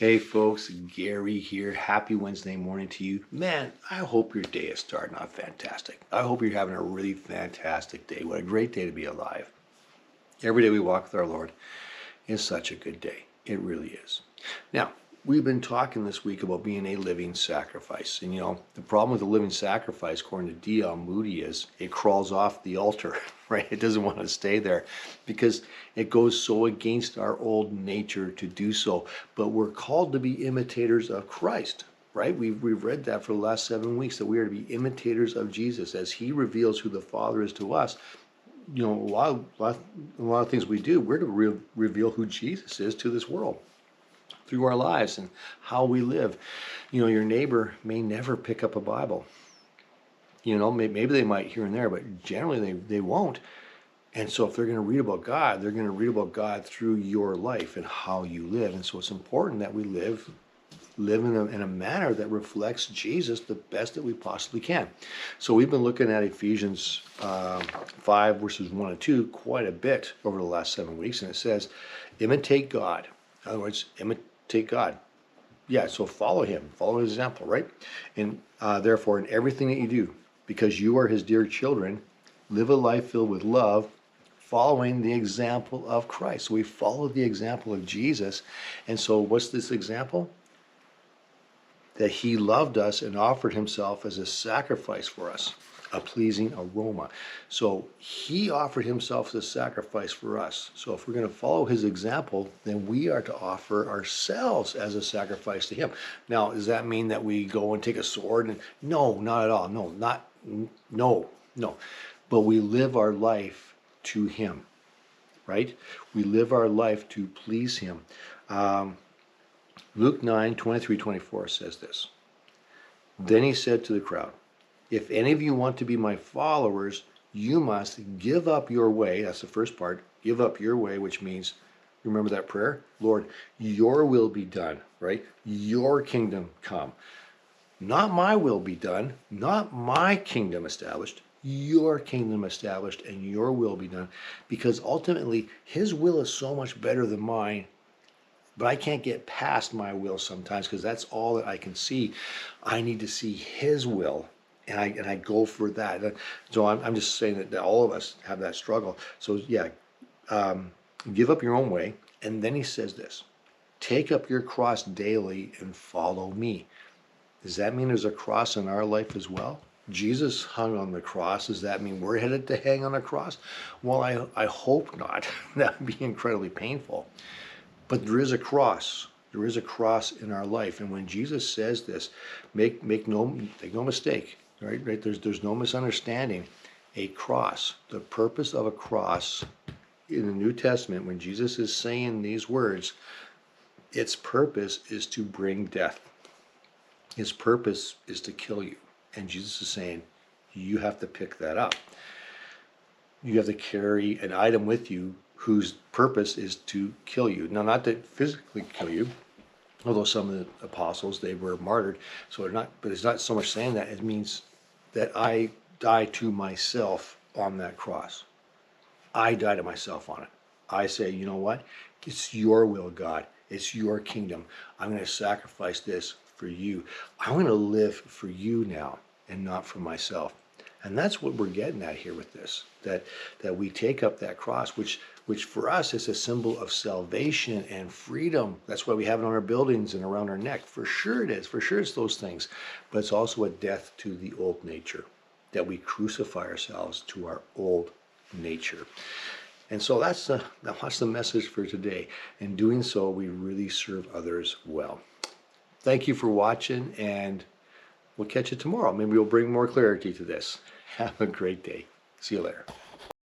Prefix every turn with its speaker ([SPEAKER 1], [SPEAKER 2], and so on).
[SPEAKER 1] Hey folks, Gary here. Happy Wednesday morning to you. Man, I hope your day is starting off fantastic. I hope you're having a really fantastic day. What a great day to be alive. Every day we walk with our Lord is such a good day. It really is. Now, we've been talking this week about being a living sacrifice. And the problem with the living sacrifice, according to D.L. Moody, is it crawls off the altar, right? It doesn't want to stay there because it goes so against our old nature to do so. But we're called to be imitators of Christ, right? We've read that for the last 7 weeks, that we are to be imitators of Jesus as he reveals who the Father is to us. A lot of things we do, we're to reveal who Jesus is to this world through our lives and how we live. Your neighbor may never pick up a Bible. Maybe they might here and there, but generally they won't. And so if they're going to read about God, they're going to read about God through your life and how you live. And so it's important that we live in a manner that reflects Jesus the best that we possibly can. So we've been looking at Ephesians 5 verses 1 and 2 quite a bit over the last 7 weeks. And it says, imitate God. In other words, imitate God. Yeah, so follow him. Follow his example, right? And therefore, in everything that you do, because you are his dear children, live a life filled with love, following the example of Christ. So we follow the example of Jesus. And so what's this example? That he loved us and offered himself as a sacrifice for us, a pleasing aroma. So he offered himself as a sacrifice for us. So if we're going to follow his example, then we are to offer ourselves as a sacrifice to him. Now, does that mean that we go and take a sword? And no, not at all. No. But we live our life to him, right? We live our life to please him. Luke 9:23-24 says this. Then he said to the crowd, if any of you want to be my followers, you must give up your way. That's the first part. Give up your way, which means, remember that prayer? Lord, your will be done, right? Your kingdom come. Not my will be done, not my kingdom established, your kingdom established and your will be done. Because ultimately, his will is so much better than mine. But I can't get past my will sometimes because that's all that I can see. I need to see his will, and I go for that. So I'm just saying that all of us have that struggle. So yeah, give up your own way. And then he says this, take up your cross daily and follow me. Does that mean there's a cross in our life as well? Jesus hung on the cross. Does that mean we're headed to hang on a cross? Well, I hope not. That would be incredibly painful. But there is a cross. There is a cross in our life. And when Jesus says this, make no mistake, right? There's no misunderstanding. A cross, the purpose of a cross in the New Testament, when Jesus is saying these words, its purpose is to bring death. His purpose is to kill you. And Jesus is saying, you have to pick that up. You have to carry an item with you whose purpose is to kill you. Now, not to physically kill you, although some of the apostles, they were martyred. So it's not so much saying that. It means that I die to myself on that cross. I die to myself on it. I say, you know what? It's your will, God. It's your kingdom. I'm going to sacrifice this for you. I'm going to live for you now and not for myself. And that's what we're getting at here with this, that we take up that cross, which for us is a symbol of salvation and freedom. That's why we have it on our buildings and around our neck. For sure it is. For sure it's those things. But it's also a death to the old nature, that we crucify ourselves to our old nature. And so that's the message for today. In doing so, we really serve others well. Thank you for watching, and we'll catch you tomorrow. Maybe we'll bring more clarity to this. Have a great day. See you later.